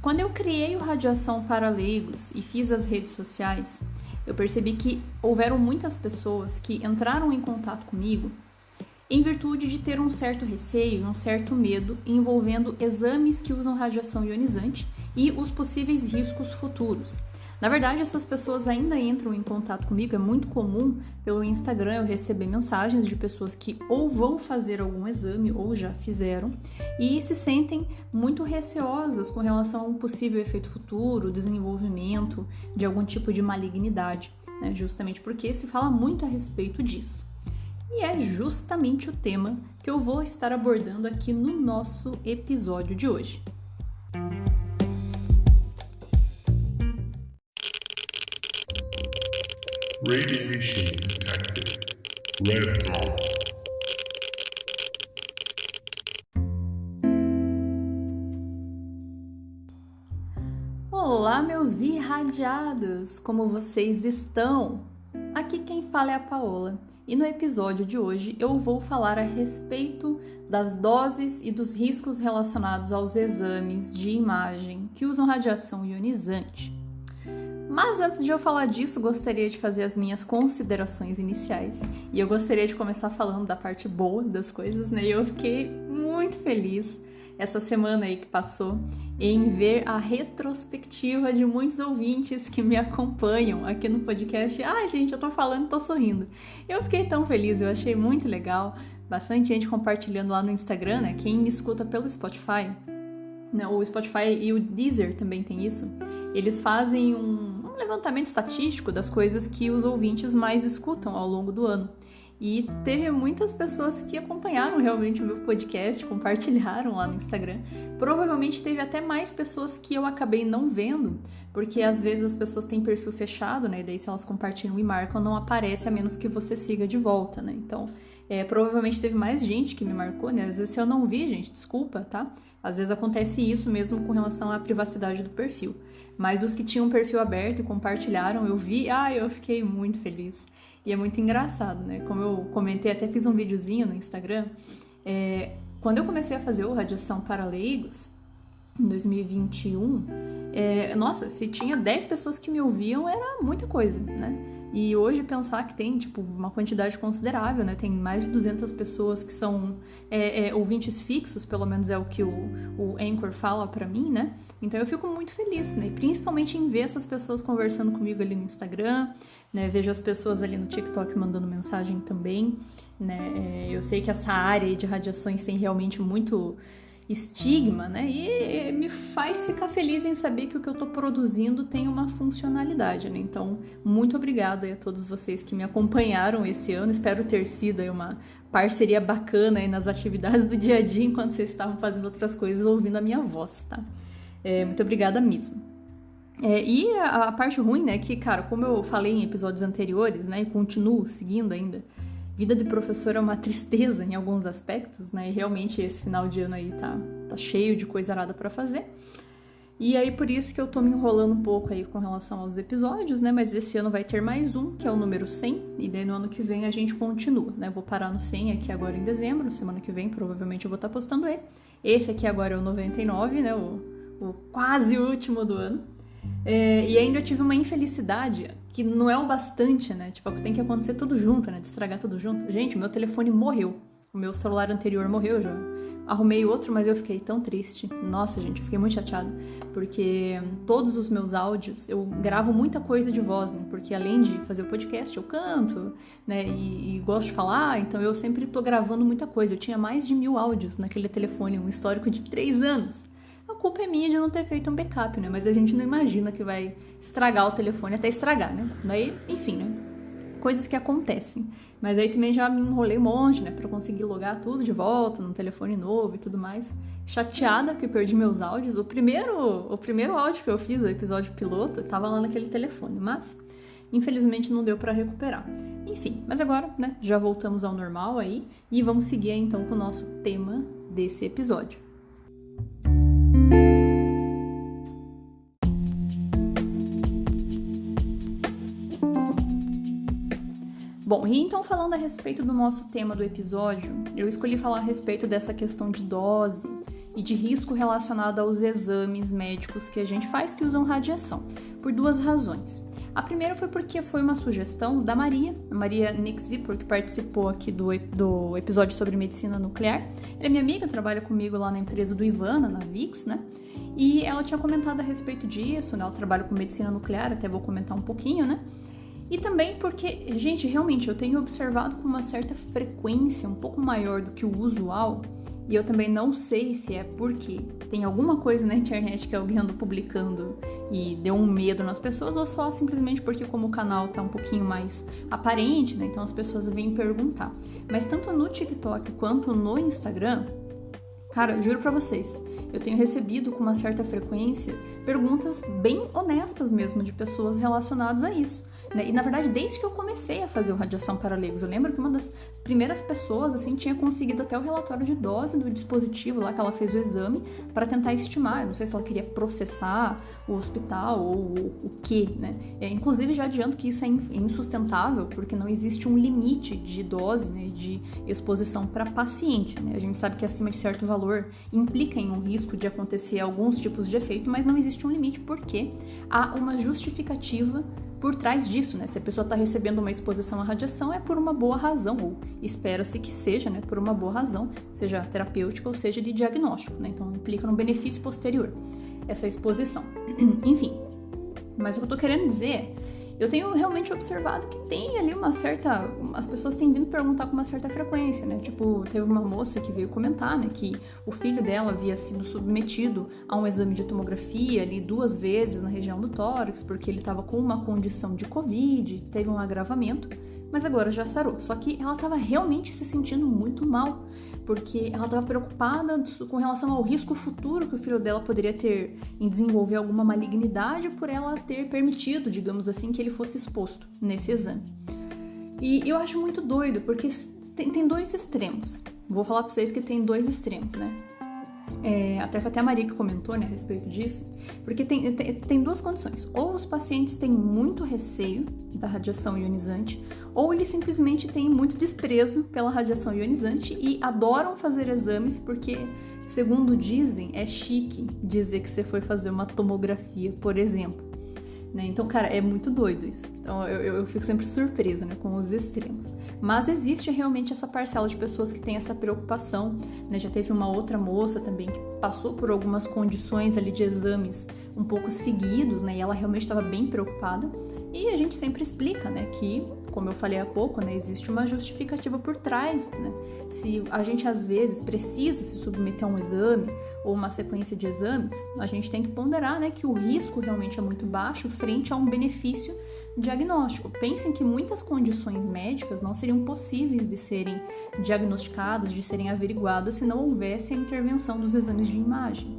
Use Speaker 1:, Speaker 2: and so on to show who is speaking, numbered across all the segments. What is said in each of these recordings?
Speaker 1: Quando eu criei o Radiação para Leigos e fiz as redes sociais, eu percebi que houveram muitas pessoas que entraram em contato comigo em virtude de ter um certo receio, um certo medo envolvendo exames que usam radiação ionizante e os possíveis riscos futuros. Na verdade, essas pessoas ainda entram em contato comigo, é muito comum pelo Instagram eu receber mensagens de pessoas que ou vão fazer algum exame ou já fizeram e se sentem muito receosas com relação a um possível efeito futuro, desenvolvimento de algum tipo de malignidade, né? Justamente porque se fala muito a respeito disso. E é justamente o tema que eu vou estar abordando aqui no nosso episódio de hoje.
Speaker 2: Radiation detected. Red dawn.
Speaker 1: Olá, meus irradiados! Como vocês estão? Aqui quem fala é a Paola. E no episódio de hoje eu vou falar a respeito das doses e dos riscos relacionados aos exames de imagem que usam radiação ionizante. Mas antes de eu falar disso, gostaria de fazer as minhas considerações iniciais. E eu gostaria de começar falando da parte boa das coisas, né? E eu fiquei muito feliz essa semana aí que passou em ver a retrospectiva de muitos ouvintes que me acompanham aqui no podcast. Ai, gente, eu tô falando, tô sorrindo. Eu fiquei tão feliz, eu achei muito legal. Bastante gente compartilhando lá no Instagram, né? Quem me escuta pelo Spotify, né? O Spotify e o Deezer também tem isso. Eles fazem um levantamento estatístico das coisas que os ouvintes mais escutam ao longo do ano. E teve muitas pessoas que acompanharam realmente o meu podcast, compartilharam lá no Instagram. Provavelmente teve até mais pessoas que eu acabei não vendo, porque às vezes as pessoas têm perfil fechado, né? E daí se elas compartilham e marcam, não aparece a menos que você siga de volta, né? Então, provavelmente teve mais gente que me marcou, né? Às vezes se eu não vi, gente, desculpa, tá? Às vezes acontece isso mesmo com relação à privacidade do perfil. Mas os que tinham um perfil aberto e compartilharam, eu vi, eu fiquei muito feliz. E é muito engraçado, né? Como eu comentei, até fiz um videozinho no Instagram. Quando eu comecei a fazer o Radiação para Leigos, em 2021, nossa, se tinha 10 pessoas que me ouviam, era muita coisa, né? E hoje pensar que tem, uma quantidade considerável, né? Tem mais de 200 pessoas que são ouvintes fixos, pelo menos é o que o Anchor fala pra mim, né? Então eu fico muito feliz, né? Principalmente em ver essas pessoas conversando comigo ali no Instagram, né? Vejo as pessoas ali no TikTok mandando mensagem também, né? Eu sei que essa área de radiações tem realmente muito estigma, né? E me faz ficar feliz em saber que o que eu tô produzindo tem uma funcionalidade, né? Então, muito obrigada a todos vocês que me acompanharam esse ano. Espero ter sido aí uma parceria bacana aí nas atividades do dia a dia, enquanto vocês estavam fazendo outras coisas, ouvindo a minha voz, tá? Muito obrigada mesmo. E a parte ruim, né, que, cara, como eu falei em episódios anteriores, né, e continuo seguindo ainda, vida de professor é uma tristeza em alguns aspectos, né? E realmente esse final de ano aí tá cheio de coisa arada pra fazer. E aí por isso que eu tô me enrolando um pouco aí com relação aos episódios, né? Mas esse ano vai ter mais um, que é o número 100. E daí no ano que vem a gente continua, né? Eu vou parar no 100 aqui agora em dezembro. Semana que vem provavelmente eu vou estar postando ele. Esse aqui agora é o 99, né? O quase último do ano. E ainda eu tive uma infelicidade que não é o bastante, né? Tem que acontecer tudo junto, né? De estragar tudo junto. Gente, o meu telefone morreu. O meu celular anterior morreu já. Arrumei outro, mas eu fiquei tão triste. Nossa, gente, eu fiquei muito chateada. Porque todos os meus áudios, eu gravo muita coisa de voz, né? Porque além de fazer o podcast, eu canto, né? E gosto de falar, então eu sempre tô gravando muita coisa. Eu tinha mais de 1000 áudios naquele telefone, um histórico de 3 anos. A culpa é minha de não ter feito um backup, né? Mas a gente não imagina que vai estragar o telefone até estragar, né? Daí, enfim, né? Coisas que acontecem. Mas aí também já me enrolei um monte, né? Pra conseguir logar tudo de volta no telefone novo e tudo mais. Chateada porque perdi meus áudios. O primeiro áudio que eu fiz, o episódio piloto, tava lá naquele telefone. Mas, infelizmente, não deu pra recuperar. Enfim, mas agora, né? Já voltamos ao normal aí. E vamos seguir aí, então, com o nosso tema desse episódio. Bom, e então falando a respeito do nosso tema do episódio, eu escolhi falar a respeito dessa questão de dose e de risco relacionado aos exames médicos que a gente faz que usam radiação, por duas razões. A primeira foi porque foi uma sugestão da Maria Nick Zipper, que participou aqui do episódio sobre medicina nuclear. Ela é minha amiga, trabalha comigo lá na empresa do Ivana, na VIX, né? E ela tinha comentado a respeito disso, né? Ela trabalha com medicina nuclear, até vou comentar um pouquinho, né? E também porque, gente, realmente eu tenho observado com uma certa frequência, um pouco maior do que o usual, e eu também não sei se é porque tem alguma coisa na internet que alguém anda publicando e deu um medo nas pessoas, ou só simplesmente porque como o canal tá um pouquinho mais aparente, né? Então as pessoas vêm perguntar. Mas tanto no TikTok quanto no Instagram, cara, eu juro pra vocês, eu tenho recebido com uma certa frequência perguntas bem honestas mesmo de pessoas relacionadas a isso. E, na verdade, desde que eu comecei a fazer o Radiação para Leigos, eu lembro que uma das primeiras pessoas, assim, tinha conseguido até o relatório de dose do dispositivo lá que ela fez o exame para tentar estimar. Eu não sei se ela queria processar o hospital ou o quê, né? Inclusive, já adianto que isso é insustentável, porque não existe um limite de dose, né, de exposição para paciente, né? A gente sabe que acima de certo valor implica em um risco de acontecer alguns tipos de efeito, mas não existe um limite porque há uma justificativa por trás disso, né? Se a pessoa está recebendo uma exposição à radiação é por uma boa razão, ou espera-se que seja, né, por uma boa razão, seja terapêutica ou seja de diagnóstico, né? Então implica no benefício posterior essa exposição. Enfim, mas o que eu tô querendo dizer é, eu tenho realmente observado que tem ali uma certa... As pessoas têm vindo perguntar com uma certa frequência, né? Tipo, teve uma moça que veio comentar, né, que o filho dela havia sido submetido a um exame de tomografia ali 2 vezes na região do tórax, porque ele estava com uma condição de Covid, teve um agravamento, mas agora já sarou. Só que ela estava realmente se sentindo muito mal, porque ela estava preocupada com relação ao risco futuro que o filho dela poderia ter em desenvolver alguma malignidade por ela ter permitido, digamos assim, que ele fosse exposto nesse exame. E eu acho muito doido, porque tem 2 extremos. Vou falar para vocês que tem 2 extremos, né? Até foi até a Maria que comentou, né, a respeito disso, porque tem 2 condições. Ou os pacientes têm muito receio da radiação ionizante, ou eles simplesmente têm muito desprezo pela radiação ionizante e adoram fazer exames porque, segundo dizem, é chique dizer que você foi fazer uma tomografia, por exemplo. Né? Então, cara, é muito doido isso. Então, eu fico sempre surpresa, né, com os extremos. Mas existe realmente essa parcela de pessoas que tem essa preocupação, né? Já teve uma outra moça também que passou por algumas condições ali de exames um pouco seguidos, né? E ela realmente estava bem preocupada. E a gente sempre explica, né, que, como eu falei há pouco, né, existe uma justificativa por trás, né? Se a gente, às vezes, precisa se submeter a um exame ou uma sequência de exames, a gente tem que ponderar, né, que o risco realmente é muito baixo frente a um benefício diagnóstico. Pensem que muitas condições médicas não seriam possíveis de serem diagnosticadas, de serem averiguadas, se não houvesse a intervenção dos exames de imagem.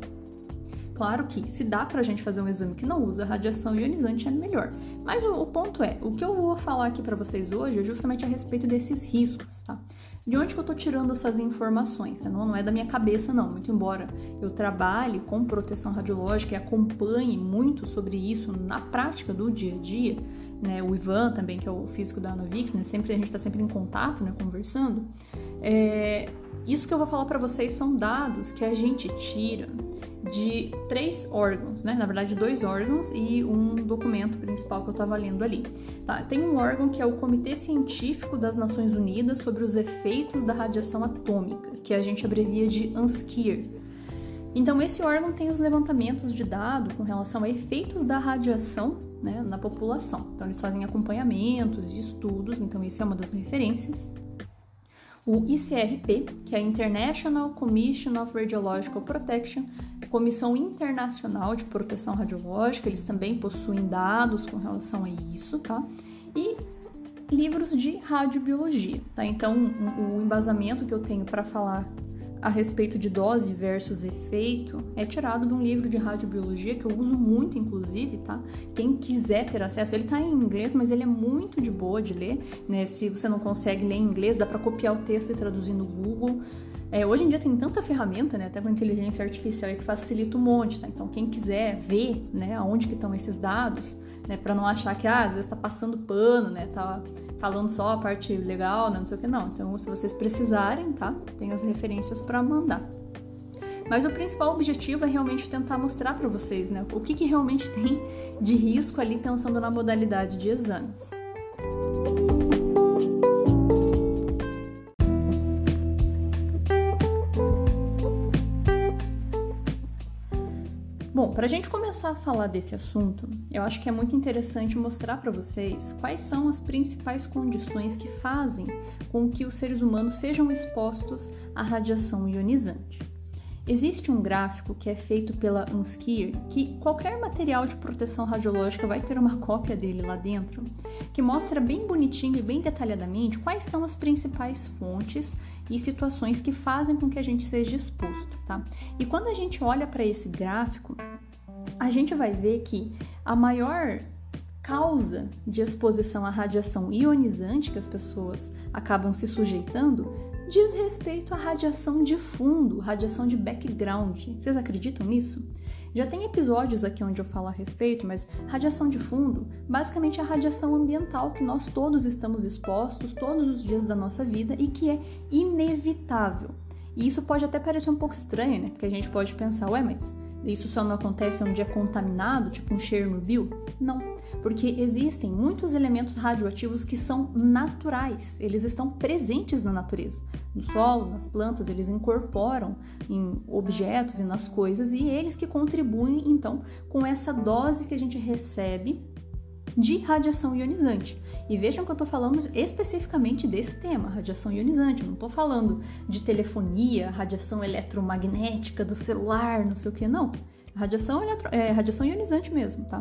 Speaker 1: Claro que se dá pra gente fazer um exame que não usa radiação ionizante é melhor. Mas o ponto é, o que eu vou falar aqui pra vocês hoje é justamente a respeito desses riscos, tá? De onde que eu tô tirando essas informações? Né? Não é da minha cabeça, não. Muito embora eu trabalhe com proteção radiológica e acompanhe muito sobre isso na prática do dia a dia, né? O Ivan também, que é o físico da Novix, né? A gente tá sempre em contato, né? Conversando. Isso que eu vou falar pra vocês são dados que a gente tira de 3 órgãos, né? Na verdade, 2 órgãos e um documento principal que eu estava lendo ali. Tá? Tem um órgão que é o Comitê Científico das Nações Unidas sobre os Efeitos da Radiação Atômica, que a gente abrevia de UNSCEAR. Então, esse órgão tem os levantamentos de dados com relação a efeitos da radiação, né, na população. Então, eles fazem acompanhamentos e estudos, então essa é uma das referências. O ICRP, que é a International Commission of Radiological Protection, Comissão Internacional de Proteção Radiológica, eles também possuem dados com relação a isso, tá? E livros de radiobiologia, tá? Então, o embasamento que eu tenho para falar a respeito de dose versus efeito é tirado de um livro de radiobiologia que eu uso muito, inclusive, tá? Quem quiser ter acesso, ele tá em inglês, mas ele é muito de boa de ler, né? Se você não consegue ler em inglês, dá para copiar o texto e traduzir no Google. Hoje em dia tem tanta ferramenta, né, até com inteligência artificial, que facilita um monte, tá? Então, quem quiser ver, né, aonde que estão esses dados, né, para não achar que, às vezes tá passando pano, né, tá falando só a parte legal, né, não sei o que, não. Então, se vocês precisarem, tá, tem as referências para mandar. Mas o principal objetivo é realmente tentar mostrar para vocês, né, o que realmente tem de risco ali pensando na modalidade de exames. Bom, para a gente começar a falar desse assunto, eu acho que é muito interessante mostrar para vocês quais são as principais condições que fazem com que os seres humanos sejam expostos à radiação ionizante. Existe um gráfico que é feito pela Anskyr, que qualquer material de proteção radiológica vai ter uma cópia dele lá dentro, que mostra bem bonitinho e bem detalhadamente quais são as principais fontes e situações que fazem com que a gente seja exposto, tá? E quando a gente olha para esse gráfico, a gente vai ver que a maior causa de exposição à radiação ionizante que as pessoas acabam se sujeitando diz respeito à radiação de fundo, radiação de background. Vocês acreditam nisso? Já tem episódios aqui onde eu falo a respeito, mas radiação de fundo, basicamente é a radiação ambiental que nós todos estamos expostos todos os dias da nossa vida e que é inevitável. E isso pode até parecer um pouco estranho, né? Porque a gente pode pensar, ué, mas isso só não acontece onde é contaminado, tipo um Chernobyl? Não, porque existem muitos elementos radioativos que são naturais, eles estão presentes na natureza. No solo, nas plantas, eles incorporam em objetos e nas coisas e eles que contribuem, então, com essa dose que a gente recebe de radiação ionizante. E vejam que eu estou falando especificamente desse tema, radiação ionizante. Eu não estou falando de telefonia, radiação eletromagnética do celular, não sei o que, não. Radiação ionizante mesmo, tá?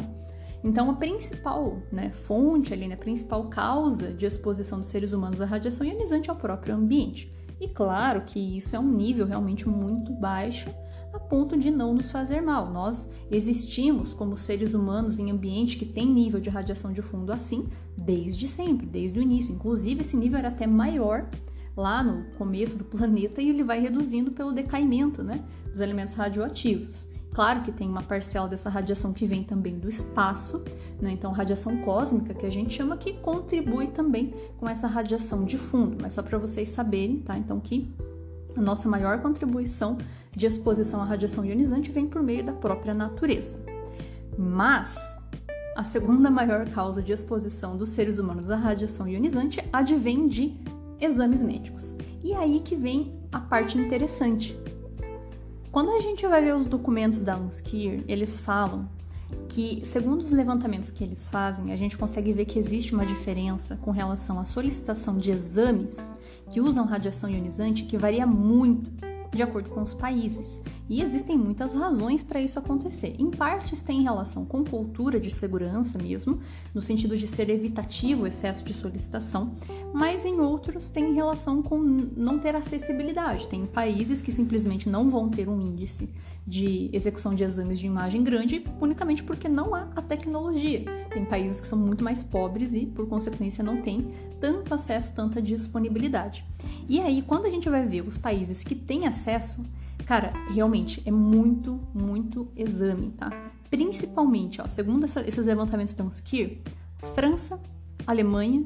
Speaker 1: Então, a principal, né, fonte ali, a principal causa de exposição dos seres humanos à radiação ionizante é o próprio ambiente. E claro que isso é um nível realmente muito baixo, a ponto de não nos fazer mal. Nós existimos como seres humanos em ambiente que tem nível de radiação de fundo assim desde sempre, desde o início. Inclusive, esse nível era até maior lá no começo do planeta e ele vai reduzindo pelo decaimento, né, dos elementos radioativos. Claro que tem uma parcela dessa radiação que vem também do espaço, né? Então radiação cósmica, que a gente chama, que contribui também com essa radiação de fundo, mas só para vocês saberem, tá? Então que a nossa maior contribuição de exposição à radiação ionizante vem por meio da própria natureza. Mas a segunda maior causa de exposição dos seres humanos à radiação ionizante advém de exames médicos. E aí que vem a parte interessante. Quando a gente vai ver os documentos da Anskyr, eles falam que, segundo os levantamentos que eles fazem, a gente consegue ver que existe uma diferença com relação à solicitação de exames que usam radiação ionizante que varia muito de acordo com os países. E existem muitas razões para isso acontecer. Em partes tem relação com cultura de segurança mesmo, no sentido de ser evitativo o excesso de solicitação, mas em outros tem relação com não ter acessibilidade. Tem países que simplesmente não vão ter um índice de execução de exames de imagem grande unicamente porque não há a tecnologia. Tem países que são muito mais pobres e, por consequência, não têm tanto acesso, tanta disponibilidade. E aí, quando a gente vai ver os países que têm acesso, cara, realmente é muito, muito exame, tá? Principalmente, ó, segundo esses levantamentos da Anskyr, França, Alemanha,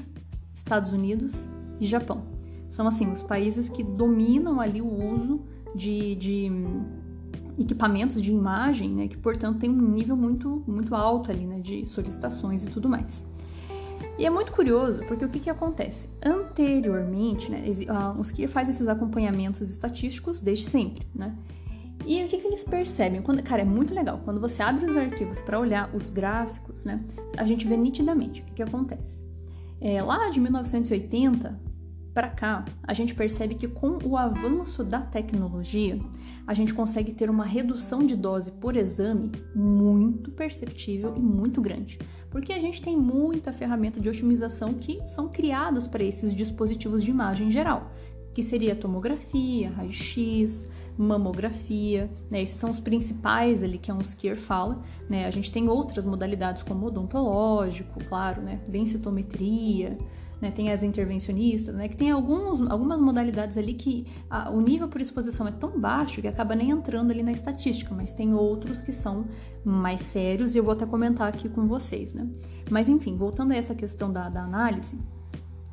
Speaker 1: Estados Unidos e Japão. São, assim, os países que dominam ali o uso de equipamentos de imagem, né? Que, portanto, tem um nível muito, muito alto ali, né? De solicitações e tudo mais. E é muito curioso, porque o que acontece? Anteriormente, né, a Anskyr faz esses acompanhamentos estatísticos desde sempre, né? E o que eles percebem? Cara, é muito legal. Quando você abre os arquivos para olhar os gráficos, né, a gente vê nitidamente o que acontece. Lá de 1980 para cá, a gente percebe que com o avanço da tecnologia, a gente consegue ter uma redução de dose por exame muito perceptível e muito grande. Porque a gente tem muita ferramenta de otimização que são criadas para esses dispositivos de imagem em geral, que seria tomografia, raio-x, mamografia, né? Esses são os principais ali que a Anskyr fala, né? A gente tem outras modalidades como odontológico, claro, né? Densitometria, né? Tem as intervencionistas, né? Que tem algumas modalidades ali que o nível por exposição é tão baixo que acaba nem entrando ali na estatística, mas tem outros que são mais sérios e eu vou até comentar aqui com vocês, né? Mas enfim, voltando a essa questão da análise,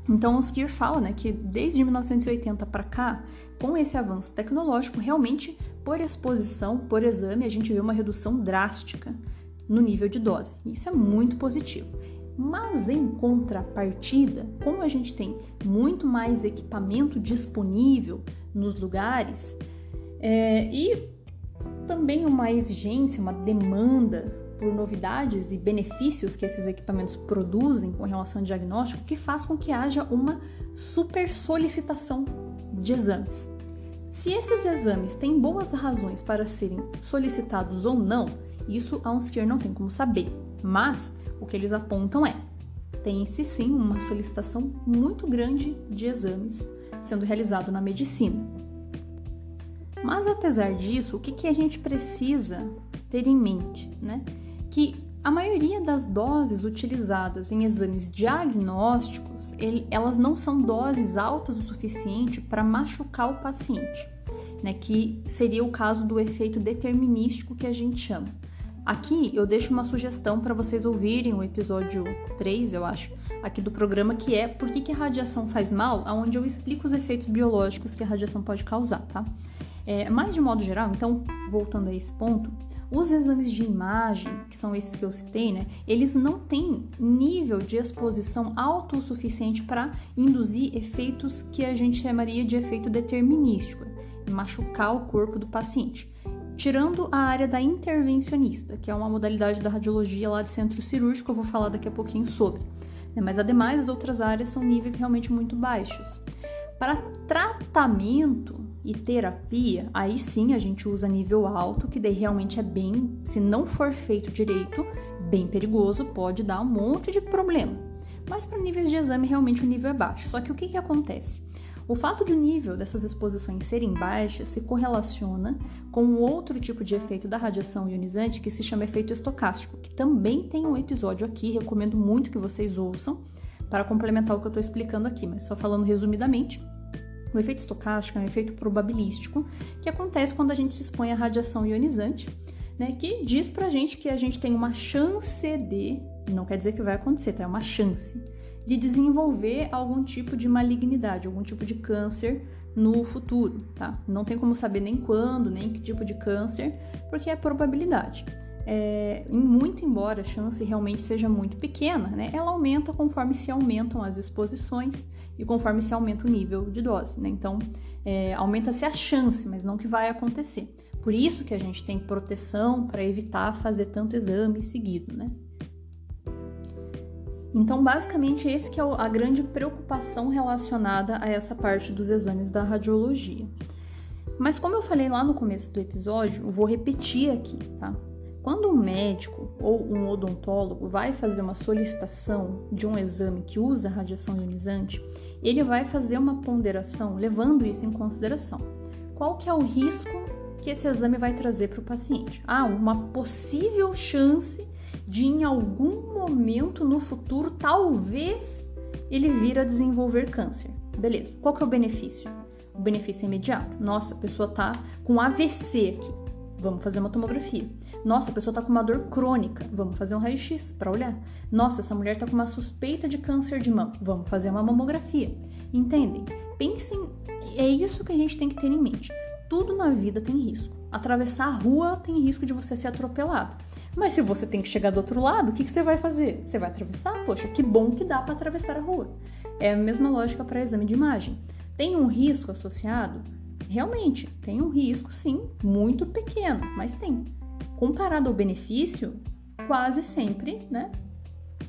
Speaker 1: Então, o Skier fala, né, que desde 1980 para cá, com esse avanço tecnológico, realmente, por exposição, por exame, a gente vê uma redução drástica no nível de dose. Isso é muito positivo. Mas, em contrapartida, como a gente tem muito mais equipamento disponível nos lugares e também uma exigência, uma demanda por novidades e benefícios que esses equipamentos produzem com relação ao diagnóstico, que faz com que haja uma super solicitação de exames. Se esses exames têm boas razões para serem solicitados ou não, isso a Skier não tem como saber, mas o que eles apontam tem-se sim uma solicitação muito grande de exames sendo realizado na medicina. Mas apesar disso, o que a gente precisa ter em mente, né? Que a maioria das doses utilizadas em exames diagnósticos, elas não são doses altas o suficiente para machucar o paciente, né? Que seria o caso do efeito determinístico que a gente chama. Aqui eu deixo uma sugestão para vocês ouvirem o episódio 3, eu acho, aqui do programa, que é Por que a radiação faz mal, onde eu explico os efeitos biológicos que a radiação pode causar, tá? Mas de modo geral, então, voltando a esse ponto, os exames de imagem, que são esses que eu citei, né, eles não têm nível de exposição alto o suficiente para induzir efeitos que a gente chamaria de efeito determinístico, machucar o corpo do paciente. Tirando a área da intervencionista, que é uma modalidade da radiologia lá de centro cirúrgico, eu vou falar daqui a pouquinho sobre. Mas ademais, as outras áreas são níveis realmente muito baixos. Para tratamento e terapia, aí sim a gente usa nível alto, que daí realmente é bem, se não for feito direito, bem perigoso, pode dar um monte de problema. Mas para níveis de exame, realmente o nível é baixo. Só que o que acontece? O fato de o nível dessas exposições serem baixas se correlaciona com um outro tipo de efeito da radiação ionizante que se chama efeito estocástico, que também tem um episódio aqui, recomendo muito que vocês ouçam, para complementar o que eu estou explicando aqui, mas só falando resumidamente. O efeito estocástico é um efeito probabilístico que acontece quando a gente se expõe à radiação ionizante, né, que diz pra gente que a gente tem uma chance de, não quer dizer que vai acontecer, tá? É uma chance de desenvolver algum tipo de malignidade, algum tipo de câncer no futuro, tá? Não tem como saber nem quando, nem que tipo de câncer, porque é probabilidade. Muito embora a chance realmente seja muito pequena, né? Ela aumenta conforme se aumentam as exposições e conforme se aumenta o nível de dose, né? Então, aumenta-se a chance, mas não que vai acontecer. Por isso que a gente tem proteção para evitar fazer tanto exame seguido, né? Então, basicamente, esse que é a grande preocupação relacionada a essa parte dos exames da radiologia. Mas como eu falei lá no começo do episódio, eu vou repetir aqui, tá? Quando um médico ou um odontólogo vai fazer uma solicitação de um exame que usa radiação ionizante, ele vai fazer uma ponderação levando isso em consideração. Qual que é o risco que esse exame vai trazer para o paciente? Uma possível chance de em algum momento no futuro, talvez, ele vir a desenvolver câncer. Beleza, qual que é o benefício? O benefício é imediato. Nossa, a pessoa tá com AVC aqui, vamos fazer uma tomografia. Nossa, a pessoa tá com uma dor crônica, vamos fazer um raio-x para olhar. Nossa, essa mulher tá com uma suspeita de câncer de mama, vamos fazer uma mamografia. Entendem? Pensem, é isso que a gente tem que ter em mente. Tudo na vida tem risco. Atravessar a rua tem risco de você ser atropelado. Mas se você tem que chegar do outro lado, o que você vai fazer? Você vai atravessar? Poxa, que bom que dá para atravessar a rua. É a mesma lógica para exame de imagem. Tem um risco associado? Realmente, tem um risco, sim, muito pequeno, mas tem. Comparado ao benefício, quase sempre, né,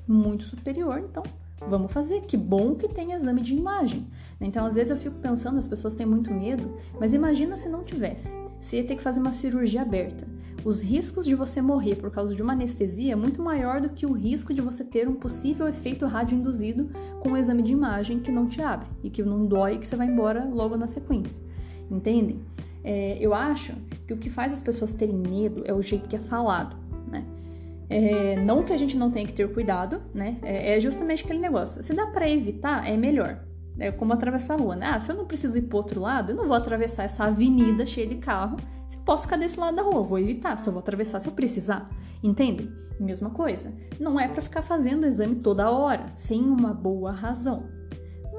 Speaker 1: muito superior, então vamos fazer. Que bom que tem exame de imagem. Então, às vezes eu fico pensando, as pessoas têm muito medo, mas imagina se não tivesse. Você ia ter que fazer uma cirurgia aberta. Os riscos de você morrer por causa de uma anestesia é muito maior do que o risco de você ter um possível efeito radioinduzido com um exame de imagem que não te abre e que não dói e que você vai embora logo na sequência. Entendem? Eu acho que o que faz as pessoas terem medo é o jeito que é falado, né? Não que a gente não tenha que ter cuidado, né? É justamente aquele negócio. Se dá pra evitar, é melhor. É como atravessar a rua, né? Se eu não preciso ir pro outro lado, eu não vou atravessar essa avenida cheia de carro. Se eu posso ficar desse lado da rua, eu vou evitar. Só vou atravessar se eu precisar. Entendem? Mesma coisa. Não é pra ficar fazendo exame toda hora, sem uma boa razão.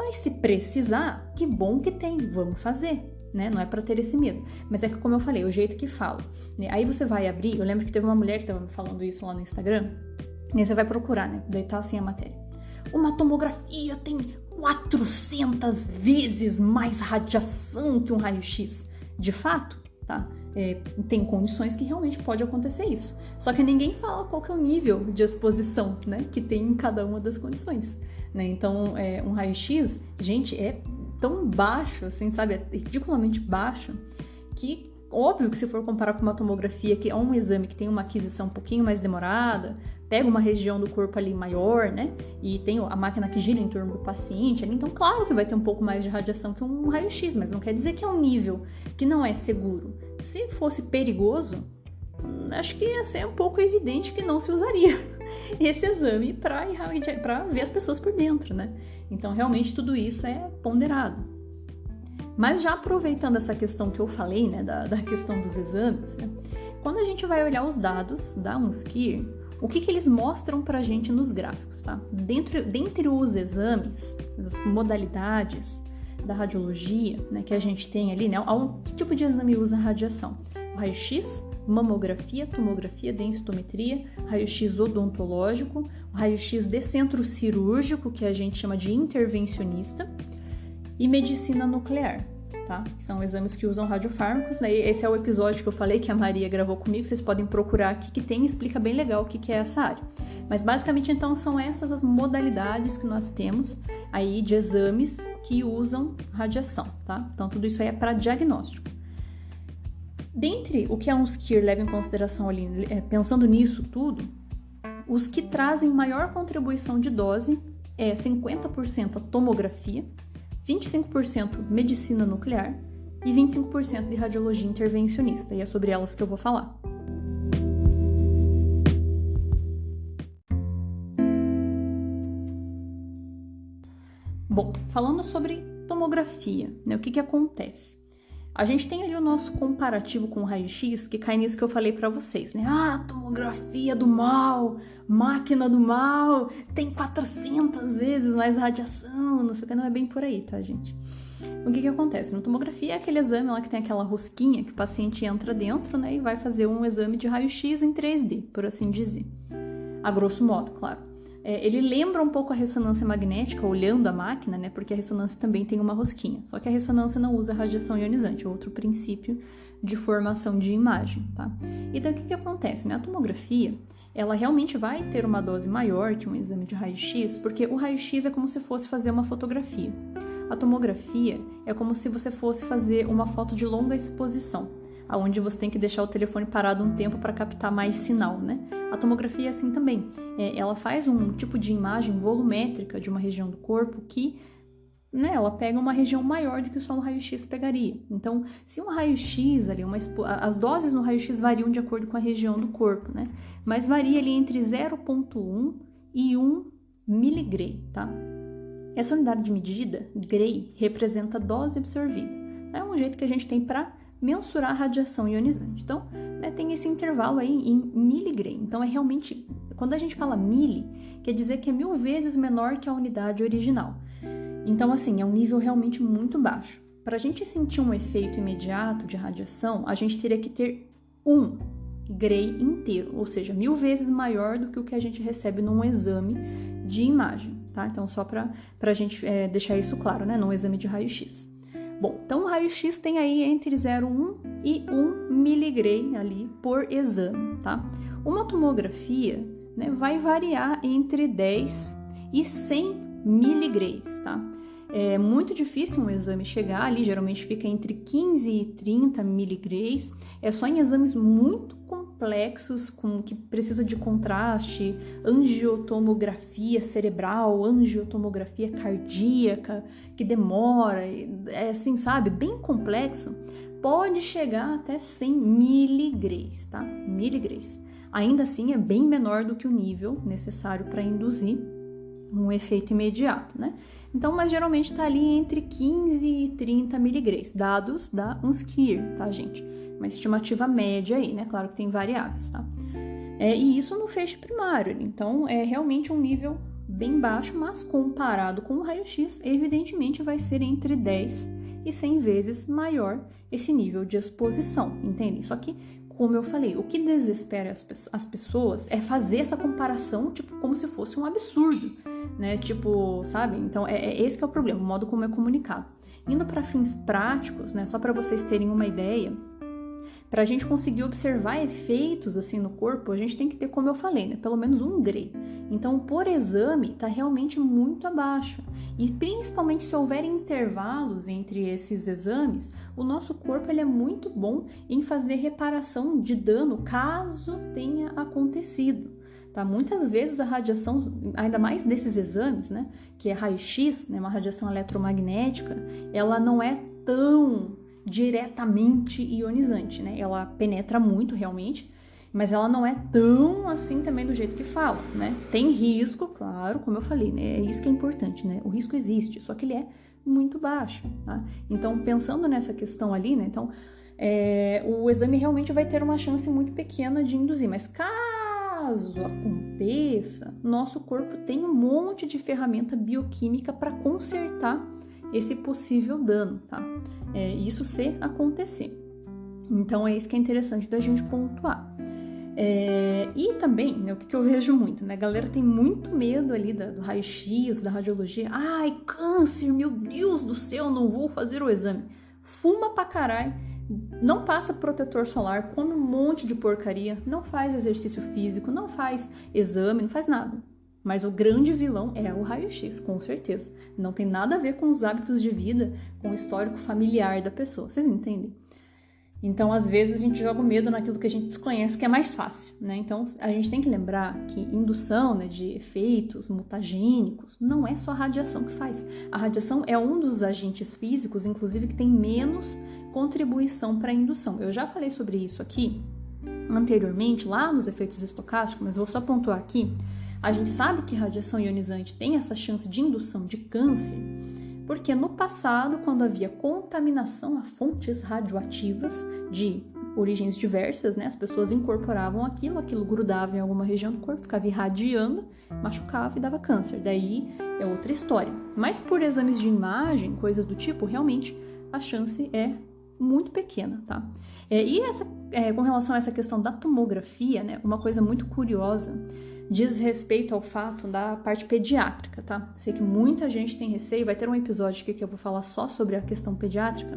Speaker 1: Mas se precisar, que bom que tem, vamos fazer, né? Não é pra ter esse medo. Mas é que, como eu falei, o jeito que falo, né? Aí você vai abrir, eu lembro que teve uma mulher que tava me falando isso lá no Instagram, e aí você vai procurar, né? Daí tá assim a matéria. Uma tomografia tem 400 vezes mais radiação que um raio-x. De fato, tá? Tem condições que realmente pode acontecer isso. Só que ninguém fala qual que é o nível de exposição, né? Que tem em cada uma das condições, né? Então, um raio-x, gente, é tão baixo, assim, sabe? É ridiculamente baixo, que óbvio que se for comparar com uma tomografia, que é um exame que tem uma aquisição um pouquinho mais demorada, pega uma região do corpo ali maior, né? E tem a máquina que gira em torno do paciente ali, então claro que vai ter um pouco mais de radiação que um raio-x, mas não quer dizer que é um nível que não é seguro. Se fosse perigoso, acho que ia ser um pouco evidente que não se usaria esse exame para ver as pessoas por dentro, né? Então realmente tudo isso é ponderado. Mas já aproveitando essa questão que eu falei, né, da questão dos exames, né? Quando a gente vai olhar os dados da UNSCIR, o que eles mostram pra gente nos gráficos, tá? Dentre os exames, as modalidades da radiologia, né, que a gente tem ali, né? Que tipo de exame usa radiação? O raio-x, mamografia, tomografia, densitometria, raio-x odontológico, o raio-x de centro cirúrgico, que a gente chama de intervencionista, e medicina nuclear, tá? São exames que usam radiofármacos, né? Esse é o episódio que eu falei que a Maria gravou comigo, vocês podem procurar aqui que tem, explica bem legal o que é essa área. Mas basicamente então são essas as modalidades que nós temos aí de exames que usam radiação, tá? Então tudo isso aí é para diagnóstico. Dentre o que a UNSCIR leva em consideração ali, pensando nisso tudo, os que trazem maior contribuição de dose é 50% a tomografia, 25% medicina nuclear e 25% de radiologia intervencionista, e é sobre elas que eu vou falar. Bom, falando sobre tomografia, né, o que acontece? A gente tem ali o nosso comparativo com o raio-x, que cai nisso que eu falei pra vocês, né? Tomografia do mal, máquina do mal, tem 400 vezes mais radiação, não sei o que, não é bem por aí, tá, gente? O que acontece? Na tomografia é aquele exame lá que tem aquela rosquinha que o paciente entra dentro, né, e vai fazer um exame de raio-x em 3D, por assim dizer. A grosso modo, claro. Ele lembra um pouco a ressonância magnética, olhando a máquina, né? Porque a ressonância também tem uma rosquinha. Só que a ressonância não usa radiação ionizante, é outro princípio de formação de imagem, tá? Então, o que acontece? Na tomografia, ela realmente vai ter uma dose maior que um exame de raio-x, porque o raio-x é como se fosse fazer uma fotografia. A tomografia é como se você fosse fazer uma foto de longa exposição, onde você tem que deixar o telefone parado um tempo para captar mais sinal, né? A tomografia é assim também. Ela faz um tipo de imagem volumétrica de uma região do corpo que, né, ela pega uma região maior do que só um raio-x pegaria. Então, se um raio-x ali, as doses no raio-x variam de acordo com a região do corpo, né? Mas varia ali entre 0,1 e 1 miligray, tá? Essa unidade de medida, gray, representa a dose absorvida. É um jeito que a gente tem para mensurar a radiação ionizante. Então, né, tem esse intervalo aí em miligray. Então, é realmente, quando a gente fala mili, quer dizer que é 1000 vezes menor que a unidade original. Então, assim, é um nível realmente muito baixo. Para a gente sentir um efeito imediato de radiação, a gente teria que ter 1 gray inteiro, ou seja, 1000 vezes maior do que o que a gente recebe num exame de imagem, tá? Então, só para a gente deixar isso claro, né, num exame de raio-x. Bom, então o raio-x tem aí entre 0,1 e 1 miligray ali por exame, tá? Uma tomografia, né, vai variar entre 10 e 100 miligrays, tá? É muito difícil um exame chegar ali, geralmente fica entre 15 e 30 miligrays. É só em exames muito complexos, que precisa de contraste, angiotomografia cerebral, angiotomografia cardíaca, que demora, é assim, sabe, bem complexo, pode chegar até 100 miligrays, tá? Miligrays. Ainda assim, é bem menor do que o nível necessário para induzir um efeito imediato, né? Então, mas geralmente está ali entre 15 e 30 miligrays, dados da UNSCIR, tá, gente? Uma estimativa média aí, né? Claro que tem variáveis, tá? E isso no feixe primário, então é realmente um nível bem baixo, mas comparado com o raio-x, evidentemente vai ser entre 10 e 100 vezes maior esse nível de exposição, entende? Só que, como eu falei, o que desespera as pessoas é fazer essa comparação, tipo, como se fosse um absurdo, né? Tipo, sabe? Então, esse que é o problema, o modo como é comunicado. Indo para fins práticos, né? Só para vocês terem uma ideia, para a gente conseguir observar efeitos assim no corpo, a gente tem que ter, como eu falei, né, pelo menos 1 Gray. Então, por exame, está realmente muito abaixo. E principalmente se houver intervalos entre esses exames, o nosso corpo ele é muito bom em fazer reparação de dano caso tenha acontecido. Tá? Muitas vezes a radiação, ainda mais desses exames, né, que é raio-x, né, uma radiação eletromagnética, ela não é tão diretamente ionizante, né? Ela penetra muito realmente, mas ela não é tão assim também do jeito que fala, né? Tem risco, claro, como eu falei, né? É isso que é importante, né? O risco existe, só que ele é muito baixo, tá? Então, pensando nessa questão ali, né? Então, o exame realmente vai ter uma chance muito pequena de induzir, mas caso aconteça, nosso corpo tem um monte de ferramenta bioquímica para consertar esse possível dano, tá? Isso se acontecer. Então, é isso que é interessante da gente pontuar. E também, né, o que eu vejo muito, né? A galera tem muito medo ali do raio-x, da radiologia. Ai, câncer, meu Deus do céu, não vou fazer o exame. Fuma pra caralho, não passa protetor solar, come um monte de porcaria, não faz exercício físico, não faz exame, não faz nada. Mas o grande vilão é o raio-x, com certeza. Não tem nada a ver com os hábitos de vida, com o histórico familiar da pessoa. Vocês entendem? Então, às vezes, a gente joga o medo naquilo que a gente desconhece, que é mais fácil, né? Então, a gente tem que lembrar que indução, né, de efeitos mutagênicos não é só a radiação que faz. A radiação é um dos agentes físicos, inclusive, que tem menos contribuição para a indução. Eu já falei sobre isso aqui anteriormente, lá nos efeitos estocásticos, mas vou só pontuar aqui. A gente sabe que radiação ionizante tem essa chance de indução de câncer, porque no passado, quando havia contaminação a fontes radioativas de origens diversas, né, as pessoas incorporavam aquilo grudava em alguma região do corpo, ficava irradiando, machucava e dava câncer. Daí é outra história. Mas por exames de imagem, coisas do tipo, realmente a chance é muito pequena, tá? Com relação a essa questão da tomografia, né, uma coisa muito curiosa diz respeito ao fato da parte pediátrica, tá? Sei que muita gente tem receio, vai ter um episódio aqui que eu vou falar só sobre a questão pediátrica,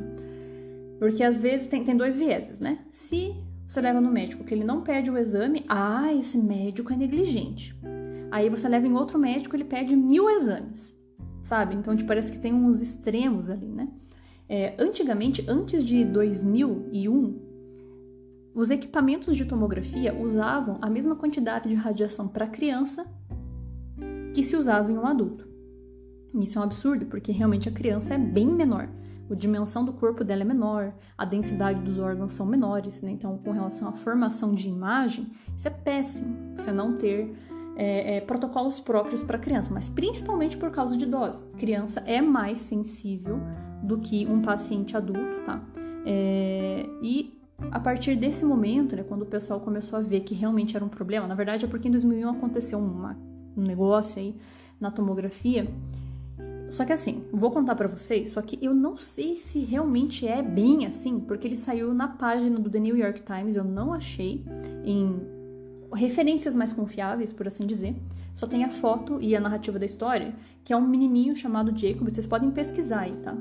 Speaker 1: porque às vezes tem 2 vieses, né? Se você leva no médico que ele não pede o exame, esse médico é negligente. Aí você leva em outro médico, ele pede 1000 exames, sabe? Então, parece que tem uns extremos ali, né? Antigamente, antes de 2001, os equipamentos de tomografia usavam a mesma quantidade de radiação para criança que se usava em um adulto. Isso é um absurdo, porque realmente a criança é bem menor. A dimensão do corpo dela é menor, a densidade dos órgãos são menores, né? Então, com relação à formação de imagem, isso é péssimo, você não ter protocolos próprios para criança, mas principalmente por causa de dose. Criança é mais sensível do que um paciente adulto, tá? E a partir desse momento, né, quando o pessoal começou a ver que realmente era um problema, na verdade é porque em 2001 aconteceu um negócio aí na tomografia. Só que assim, vou contar pra vocês, só que eu não sei se realmente é bem assim, porque ele saiu na página do The New York Times, eu não achei em referências mais confiáveis, por assim dizer. Só tem a foto e a narrativa da história, que é um menininho chamado Jacob, vocês podem pesquisar aí, tá?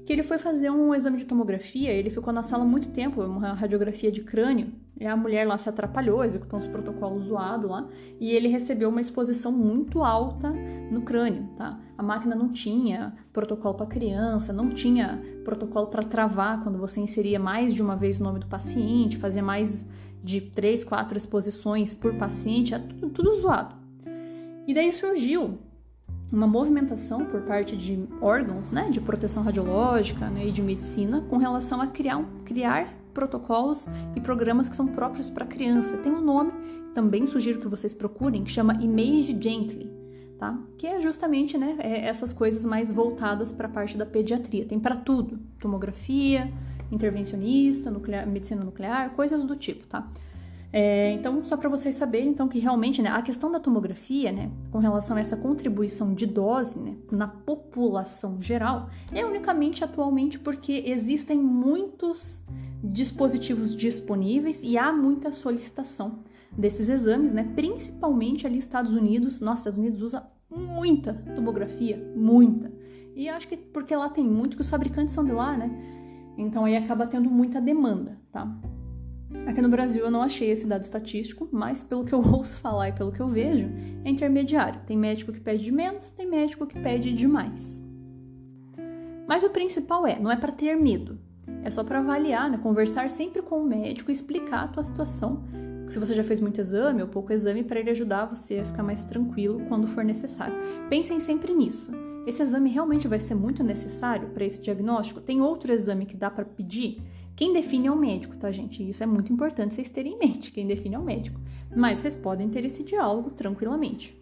Speaker 1: Que ele foi fazer um exame de tomografia, ele ficou na sala muito tempo, uma radiografia de crânio, e a mulher lá se atrapalhou, executou uns protocolos zoados lá, e ele recebeu uma exposição muito alta no crânio, tá? A máquina não tinha protocolo para criança, não tinha protocolo para travar quando você inseria mais de uma vez o nome do paciente, fazia mais de 3, 4 exposições por paciente, tudo zoado. E daí surgiu uma movimentação por parte de órgãos, né, de proteção radiológica, né, e de medicina com relação a criar protocolos e programas que são próprios para criança. Tem um nome, também sugiro que vocês procurem, que chama Image Gently, tá? Que é justamente, né, essas coisas mais voltadas para a parte da pediatria. Tem para tudo, tomografia, intervencionista, medicina nuclear, coisas do tipo, tá? Então, só para vocês saberem, então, que realmente, né, a questão da tomografia, né, com relação a essa contribuição de dose, né, na população geral, é unicamente atualmente porque existem muitos dispositivos disponíveis e há muita solicitação desses exames, né, principalmente ali Estados Unidos. Nossa, Estados Unidos usa muita tomografia, muita. E acho que porque lá tem muito, que os fabricantes são de lá, né, então aí acaba tendo muita demanda, tá? Aqui no Brasil eu não achei esse dado estatístico, mas pelo que eu ouço falar e pelo que eu vejo, é intermediário. Tem médico que pede de menos, tem médico que pede de mais. Mas o principal não é para ter medo. É só para avaliar, né? Conversar sempre com o médico e explicar a tua situação. Se você já fez muito exame ou pouco exame, para ele ajudar você a ficar mais tranquilo quando for necessário. Pensem sempre nisso. Esse exame realmente vai ser muito necessário para esse diagnóstico? Tem outro exame que dá para pedir? Quem define é o médico, tá, gente? Isso é muito importante vocês terem em mente. Quem define é o médico. Mas vocês podem ter esse diálogo tranquilamente.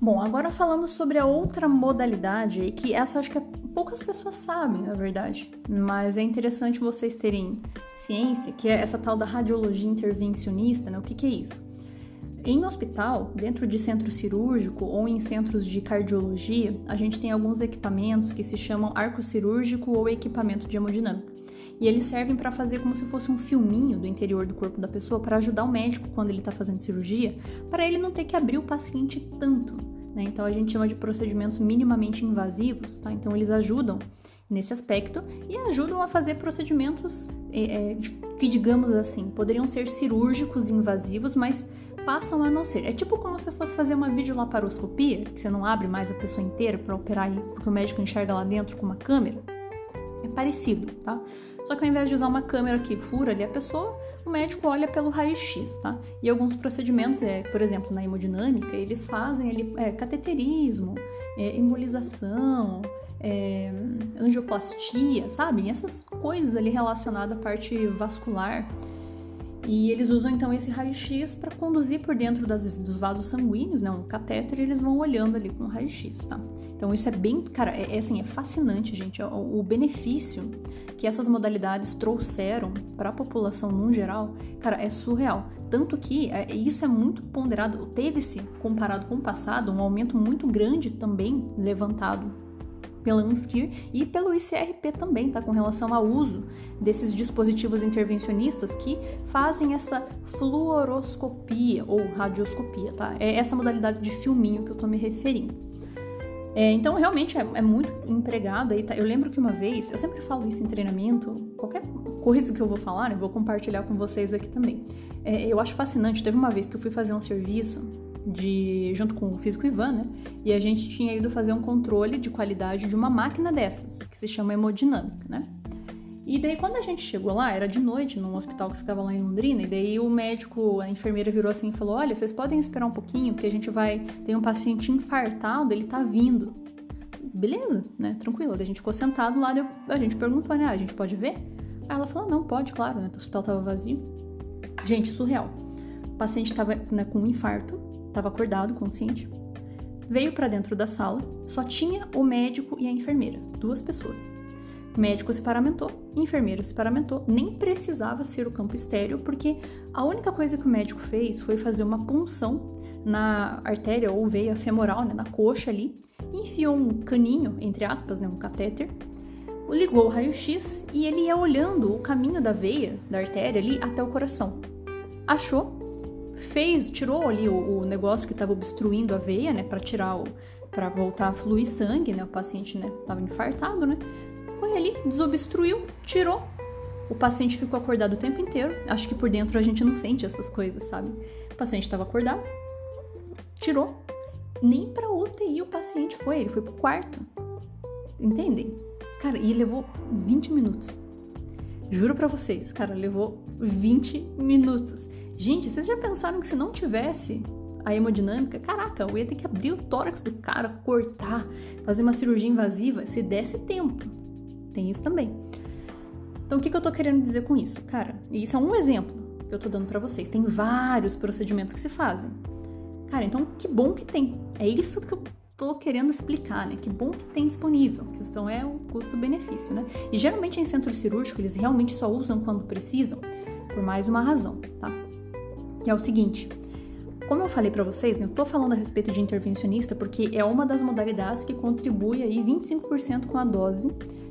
Speaker 1: Bom, agora falando sobre a outra modalidade, que essa acho que poucas pessoas sabem, na verdade, mas é interessante vocês terem ciência, que é essa tal da radiologia intervencionista, né? O que é isso? Em hospital, dentro de centro cirúrgico ou em centros de cardiologia, a gente tem alguns equipamentos que se chamam arco cirúrgico ou equipamento de hemodinâmica. E eles servem para fazer como se fosse um filminho do interior do corpo da pessoa para ajudar o médico quando ele está fazendo cirurgia, para ele não ter que abrir o paciente tanto, né? Então a gente chama de procedimentos minimamente invasivos, tá? Então eles ajudam nesse aspecto e ajudam a fazer procedimentos que, digamos assim, poderiam ser cirúrgicos invasivos, mas passam a não ser. É tipo como se fosse fazer uma videolaparoscopia, que você não abre mais a pessoa inteira para operar porque o médico enxerga lá dentro com uma câmera. É parecido, tá? Só que ao invés de usar uma câmera que fura ali a pessoa, o médico olha pelo raio-x, tá? E alguns procedimentos, por exemplo, na hemodinâmica, eles fazem ali cateterismo, embolização, angioplastia, sabe? Essas coisas ali relacionadas à parte vascular. E eles usam então esse raio-x para conduzir por dentro dos vasos sanguíneos, né? Um catéter, e eles vão olhando ali com o raio-x, tá? Então isso é bem, cara, é fascinante, gente. O benefício que essas modalidades trouxeram para a população no geral, cara, é surreal. Tanto que isso é muito ponderado, teve-se, comparado com o passado, um aumento muito grande também levantado pela UNSCIR e pelo ICRP também, tá? Com relação ao uso desses dispositivos intervencionistas que fazem essa fluoroscopia ou radioscopia, tá? É essa modalidade de filminho que eu tô me referindo. Então, realmente, é muito empregado aí, tá? Eu lembro que uma vez, eu sempre falo isso em treinamento, qualquer coisa que eu vou falar, né? Vou compartilhar com vocês aqui também. Eu acho fascinante, teve uma vez que eu fui fazer um serviço junto com o físico Ivan, né? E a gente tinha ido fazer um controle de qualidade de uma máquina dessas, que se chama hemodinâmica, né? E daí, quando a gente chegou lá, era de noite, num hospital que ficava lá em Londrina, e daí o médico, a enfermeira virou assim e falou: olha, vocês podem esperar um pouquinho, porque a gente tem um paciente infartado, ele tá vindo. Beleza, né? Tranquilo. Daí a gente ficou sentado lá, a gente perguntou, né? A gente pode ver? Aí ela falou: não, pode, claro, né? O hospital tava vazio. Gente, surreal. O paciente tava, né, com um infarto, tava acordado, consciente, veio pra dentro da sala, só tinha o médico e a enfermeira, 2 pessoas. O médico se paramentou, a enfermeira se paramentou, nem precisava ser o campo estéreo, porque a única coisa que o médico fez foi fazer uma punção na artéria ou veia femoral, né, na coxa ali, enfiou um caninho, entre aspas, né, um catéter, ligou o raio-x e ele ia olhando o caminho da veia, da artéria ali, até o coração. Achou, tirou ali o negócio que estava obstruindo a veia, né, para voltar a fluir sangue, né, o paciente, né, estava infartado, né, foi ali, desobstruiu, tirou, o paciente ficou acordado o tempo inteiro, acho que por dentro a gente não sente essas coisas, sabe, o paciente estava acordado, tirou, nem pra UTI o paciente foi, ele foi pro quarto, entendem? Cara, e levou 20 minutos, juro pra vocês, cara, levou 20 minutos. Gente, vocês já pensaram que se não tivesse a hemodinâmica, caraca, eu ia ter que abrir o tórax do cara, cortar, fazer uma cirurgia invasiva, se desse tempo. Tem isso também. Então, o que eu tô querendo dizer com isso? Cara, isso é um exemplo que eu tô dando pra vocês. Tem vários procedimentos que se fazem. Cara, então, que bom que tem. É isso que eu tô querendo explicar, né? Que bom que tem disponível. A questão é o custo-benefício, né? E geralmente em centro cirúrgico eles realmente só usam quando precisam, por mais uma razão, tá? Que é o seguinte, como eu falei pra vocês, né? Eu tô falando a respeito de intervencionista porque é uma das modalidades que contribui aí 25% com a dose,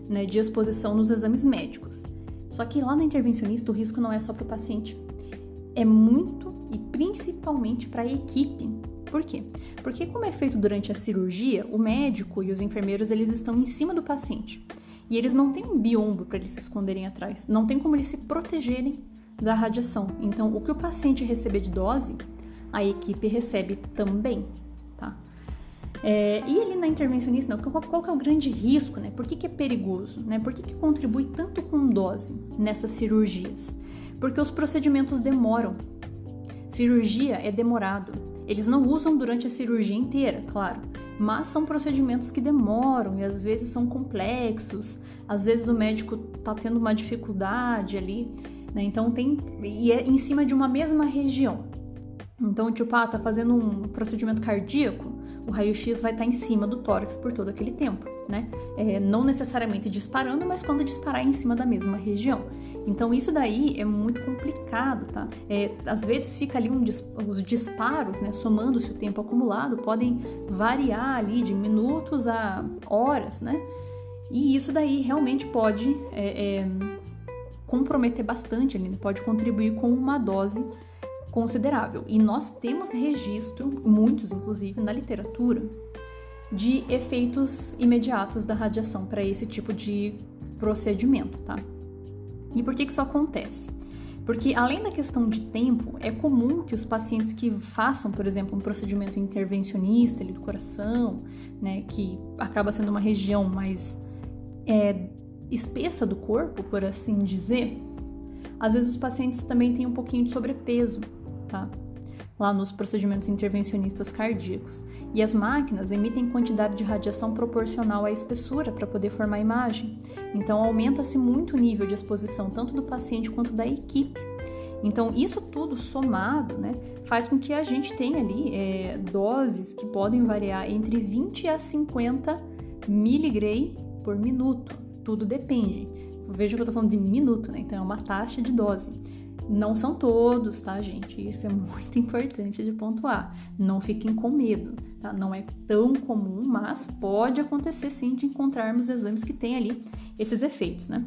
Speaker 1: né, de exposição nos exames médicos. Só que lá na intervencionista o risco não é só pro paciente. É muito e principalmente para a equipe. Por quê? Porque como é feito durante a cirurgia, o médico e os enfermeiros eles estão em cima do paciente. E eles não têm um biombo para eles se esconderem atrás. Não tem como eles se protegerem da radiação. Então, o que o paciente receber de dose, a equipe recebe também, tá? E ali na intervencionista, qual que é o grande risco, né? Por que é perigoso, né? Por que contribui tanto com dose nessas cirurgias? Porque os procedimentos demoram. Cirurgia é demorado. Eles não usam durante a cirurgia inteira, claro, mas são procedimentos que demoram e às vezes são complexos, às vezes o médico tá tendo uma dificuldade ali, né? Então e é em cima de uma mesma região. Então, tipo, tá fazendo um procedimento cardíaco, o raio-x vai estar em cima do tórax por todo aquele tempo, né? Não necessariamente disparando, mas quando disparar em cima da mesma região. Então, isso daí é muito complicado, tá? Às vezes fica ali os disparos, né? Somando-se o tempo acumulado, podem variar ali de minutos a horas, né? E isso daí realmente pode comprometer bastante ali, né? Pode contribuir com uma dose considerável. E nós temos registro, muitos inclusive, na literatura, de efeitos imediatos da radiação para esse tipo de procedimento, tá? E por que isso acontece? Porque além da questão de tempo, é comum que os pacientes que façam, por exemplo, um procedimento intervencionista ali do coração, né, que acaba sendo uma região mais espessa do corpo, por assim dizer, às vezes os pacientes também têm um pouquinho de sobrepeso, tá? Lá nos procedimentos intervencionistas cardíacos. E as máquinas emitem quantidade de radiação proporcional à espessura para poder formar a imagem. Então, aumenta-se muito o nível de exposição, tanto do paciente quanto da equipe. Então, isso tudo somado, né, faz com que a gente tenha ali doses que podem variar entre 20 a 50 miligray por minuto. Tudo depende. Veja que eu tô falando de minuto, né? Então, é uma taxa de dose. Não são todos, tá, gente? Isso é muito importante de pontuar. Não fiquem com medo, tá? Não é tão comum, mas pode acontecer sim de encontrarmos exames que têm ali esses efeitos, né?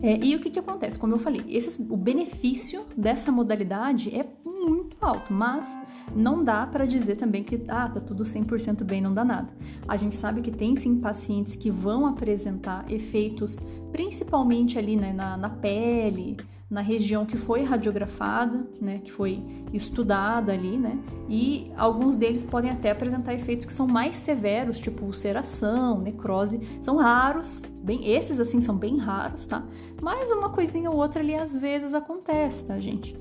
Speaker 1: E o que acontece? Como eu falei, o benefício dessa modalidade é muito alto, mas não dá para dizer também que tá tudo 100% bem, não dá nada. A gente sabe que tem sim pacientes que vão apresentar efeitos, principalmente ali, né, na pele, na região que foi radiografada, né, que foi estudada ali, né, e alguns deles podem até apresentar efeitos que são mais severos, tipo ulceração, necrose, são raros, esses assim são bem raros, tá? Mas uma coisinha ou outra ali às vezes acontece, tá, gente?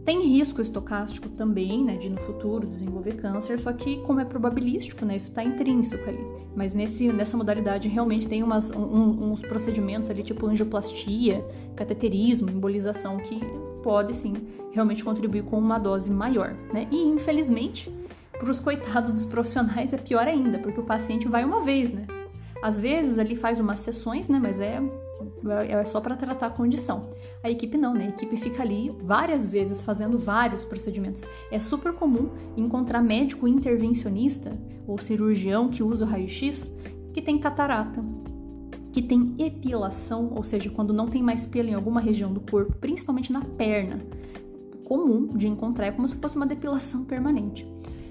Speaker 1: Tem risco estocástico também, né, de no futuro desenvolver câncer, só que como é probabilístico, né, isso está intrínseco ali. Mas nessa modalidade realmente tem uns procedimentos ali, tipo angioplastia, cateterismo, embolização, que pode sim realmente contribuir com uma dose maior, né? E infelizmente, para os coitados dos profissionais é pior ainda, porque o paciente vai uma vez, né? Às vezes ali faz umas sessões, né, mas é só para tratar a condição. A equipe não, né? A equipe fica ali várias vezes fazendo vários procedimentos. É super comum encontrar médico intervencionista ou cirurgião que usa o raio-x que tem catarata, que tem epilação, ou seja, quando não tem mais pelo em alguma região do corpo, principalmente na perna. Comum de encontrar, é como se fosse uma depilação permanente.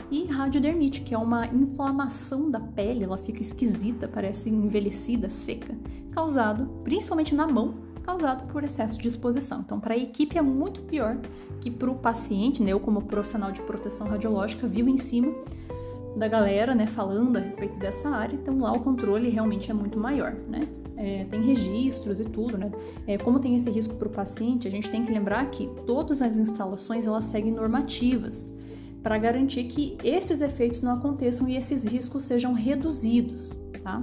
Speaker 1: E radiodermite, que é uma inflamação da pele, ela fica esquisita, parece envelhecida, seca, causado, principalmente na mão, causado por excesso de exposição. Então, para a equipe é muito pior que para o paciente, né? Eu como profissional de proteção radiológica vivo em cima da galera, né, falando a respeito dessa área, então lá o controle realmente é muito maior, né? Tem registros e tudo, né? Como tem esse risco para o paciente, a gente tem que lembrar que todas as instalações, elas seguem normativas, para garantir que esses efeitos não aconteçam e esses riscos sejam reduzidos, tá?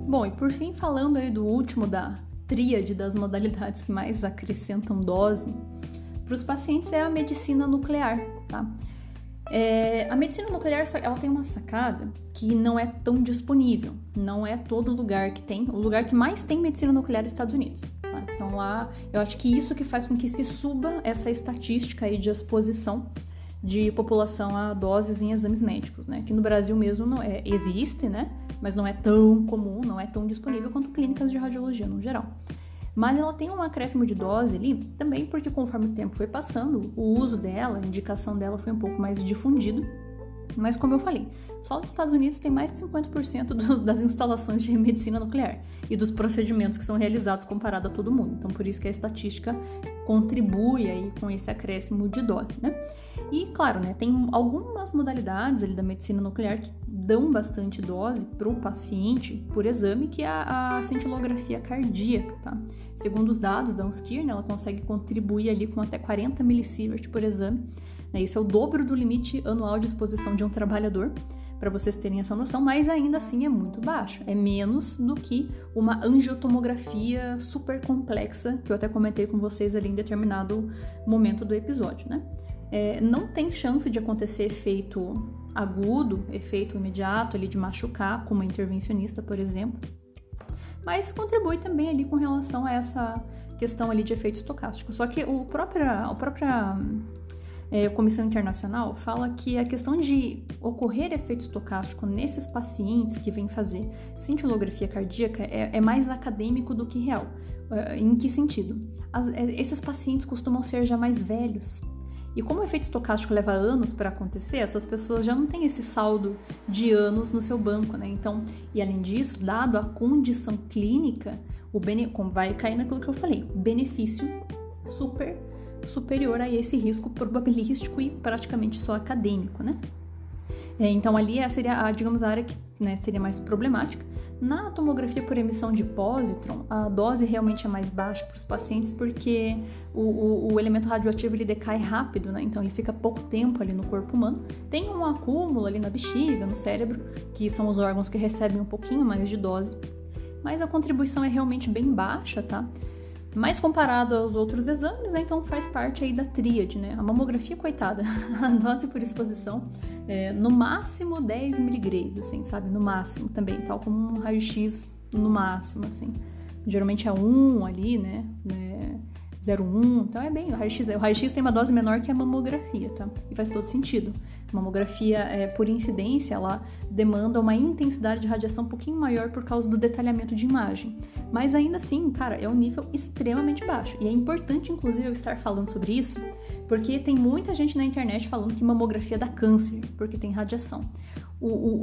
Speaker 1: Bom, e por fim, falando aí do último tríade das modalidades que mais acrescentam dose para os pacientes é a medicina nuclear, tá? A medicina nuclear, ela tem uma sacada que não é tão disponível, não é todo lugar que tem. O lugar que mais tem medicina nuclear é os Estados Unidos, tá? Então lá, eu acho que isso que faz com que se suba essa estatística aí de exposição de população a doses em exames médicos, né? Que no Brasil mesmo não existe, né? Mas não é tão comum, não é tão disponível quanto clínicas de radiologia no geral. Mas ela tem um acréscimo de dose ali, também porque conforme o tempo foi passando, o uso dela, a indicação dela foi um pouco mais difundido. Mas como eu falei, só os Estados Unidos tem mais de 50% das instalações de medicina nuclear e dos procedimentos que são realizados comparado a todo mundo. Então, por isso que a estatística contribui aí com esse acréscimo de dose, né? E, claro, né, tem algumas modalidades ali da medicina nuclear que dão bastante dose para o paciente por exame, que é a cintilografia cardíaca, tá? Segundo os dados da UNSCIR, né, ela consegue contribuir ali com até 40 milisievert por exame. Isso é o dobro do limite anual de exposição de um trabalhador, para vocês terem essa noção, mas ainda assim é muito baixo. É menos do que uma angiotomografia super complexa, que eu até comentei com vocês ali em determinado momento do episódio, né? Não tem chance de acontecer efeito agudo, efeito imediato ali de machucar, como a intervencionista, por exemplo, mas contribui também ali com relação a essa questão ali de efeito estocástico. Só que a própria Comissão Internacional fala que a questão de ocorrer efeito estocástico nesses pacientes que vêm fazer cintilografia cardíaca é mais acadêmico do que real. Em que sentido? Esses pacientes costumam ser já mais velhos. E como o efeito estocástico leva anos para acontecer, essas pessoas já não têm esse saldo de anos no seu banco, né? Então, e além disso, dado a condição clínica, vai cair naquilo que eu falei, benefício superior a esse risco probabilístico e praticamente só acadêmico, né? Então, ali seria, digamos, a área que, né, seria mais problemática. Na tomografia por emissão de pósitron, a dose realmente é mais baixa para os pacientes porque o elemento radioativo ele decai rápido, né? Então ele fica pouco tempo ali no corpo humano. Tem um acúmulo ali na bexiga, no cérebro, que são os órgãos que recebem um pouquinho mais de dose, mas a contribuição é realmente bem baixa, tá? Mas comparado aos outros exames, né, então faz parte aí da tríade, né? A mamografia, coitada, a dose por exposição no máximo 10 miligramas, assim, sabe? No máximo também, tal como um raio-x no máximo, assim. Geralmente é 1 ali, né? 0,1, então é bem, o raio-x tem uma dose menor que a mamografia, tá? E faz todo sentido. A mamografia, por incidência, ela demanda uma intensidade de radiação um pouquinho maior por causa do detalhamento de imagem. Mas ainda assim, cara, é um nível extremamente baixo. E é importante, inclusive, eu estar falando sobre isso, porque tem muita gente na internet falando que mamografia dá câncer, porque tem radiação.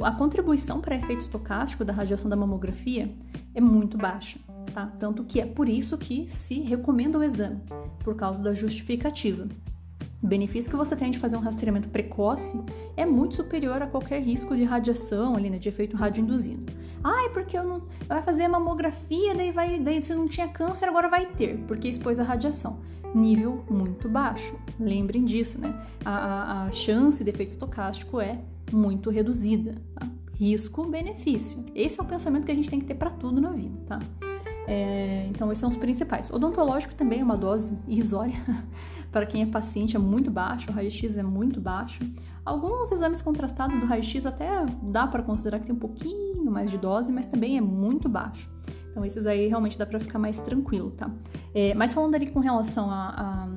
Speaker 1: A contribuição para efeito estocástico da radiação da mamografia é muito baixa, tá? Tanto que é por isso que se recomenda o exame, por causa da justificativa. O benefício que você tem de fazer um rastreamento precoce é muito superior a qualquer risco de radiação, ali, né, de efeito radioinduzido. É porque vai fazer a mamografia, daí se não tinha câncer, agora vai ter, porque expôs a radiação. Nível muito baixo. Lembrem disso, né? A chance de efeito estocástico é muito reduzida, tá? Risco-benefício. Esse é o pensamento que a gente tem que ter para tudo na vida, tá? Então, esses são os principais. Odontológico também é uma dose irrisória. Para quem é paciente é muito baixo, o raio-x é muito baixo. Alguns exames contrastados do raio-x até dá para considerar que tem um pouquinho mais de dose, mas também é muito baixo. Então, esses aí realmente dá para ficar mais tranquilo, tá? Mas falando ali com relação a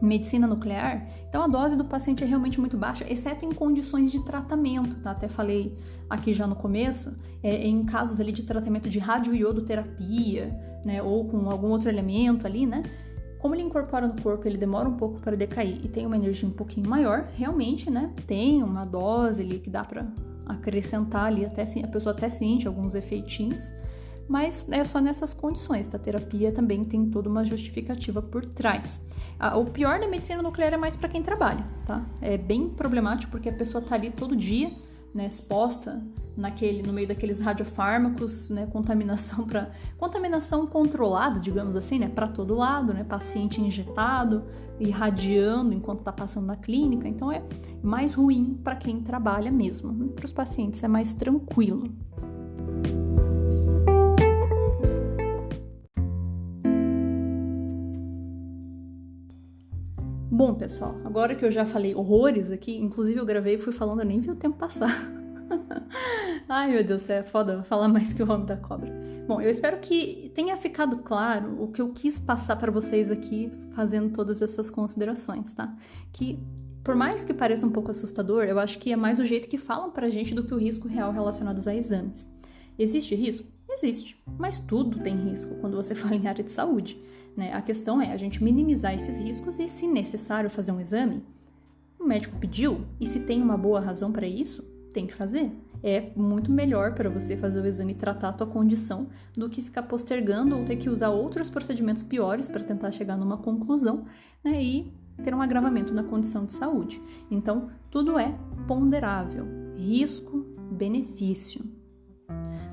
Speaker 1: medicina nuclear, então a dose do paciente é realmente muito baixa, exceto em condições de tratamento, tá? Até falei aqui já no começo, em casos ali de tratamento de radioiodoterapia, né? Ou com algum outro elemento ali, né? Como ele incorpora no corpo, ele demora um pouco para decair e tem uma energia um pouquinho maior, realmente, né? Tem uma dose ali que dá para acrescentar ali, a pessoa até sente alguns efeitinhos, mas é só nessas condições, tá? A terapia também tem toda uma justificativa por trás. O pior da medicina nuclear é mais para quem trabalha, tá? É bem problemático porque a pessoa tá ali todo dia, né, exposta no meio daqueles radiofármacos, né, contaminação controlada, digamos assim, né, para todo lado, né, paciente injetado, irradiando enquanto tá passando na clínica, então é mais ruim para quem trabalha mesmo. Para os pacientes é mais tranquilo. Bom, pessoal, agora que eu já falei horrores aqui, inclusive eu gravei e fui falando, eu nem vi o tempo passar. Ai, meu Deus, é foda falar mais que o homem da cobra. Bom, eu espero que tenha ficado claro o que eu quis passar para vocês aqui, fazendo todas essas considerações, tá? Que, por mais que pareça um pouco assustador, eu acho que é mais o jeito que falam pra gente do que o risco real relacionado a exames. Existe risco? Existe, mas tudo tem risco quando você fala em área de saúde, né? A questão é a gente minimizar esses riscos e, se necessário, fazer um exame. O médico pediu, e se tem uma boa razão para isso, tem que fazer. É muito melhor para você fazer o exame e tratar a tua condição do que ficar postergando ou ter que usar outros procedimentos piores para tentar chegar numa conclusão, né, e ter um agravamento na condição de saúde. Então, tudo é ponderável. Risco, benefício.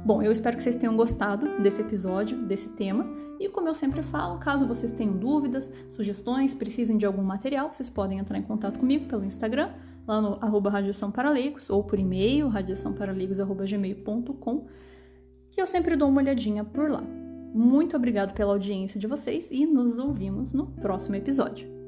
Speaker 1: Bom, eu espero que vocês tenham gostado desse episódio, desse tema. E como eu sempre falo, caso vocês tenham dúvidas, sugestões, precisem de algum material, vocês podem entrar em contato comigo pelo Instagram, lá no @radiaçãoparalegos, ou por e-mail, radiaçãoparalegos@gmail.com, que eu sempre dou uma olhadinha por lá. Muito obrigado pela audiência de vocês e nos ouvimos no próximo episódio.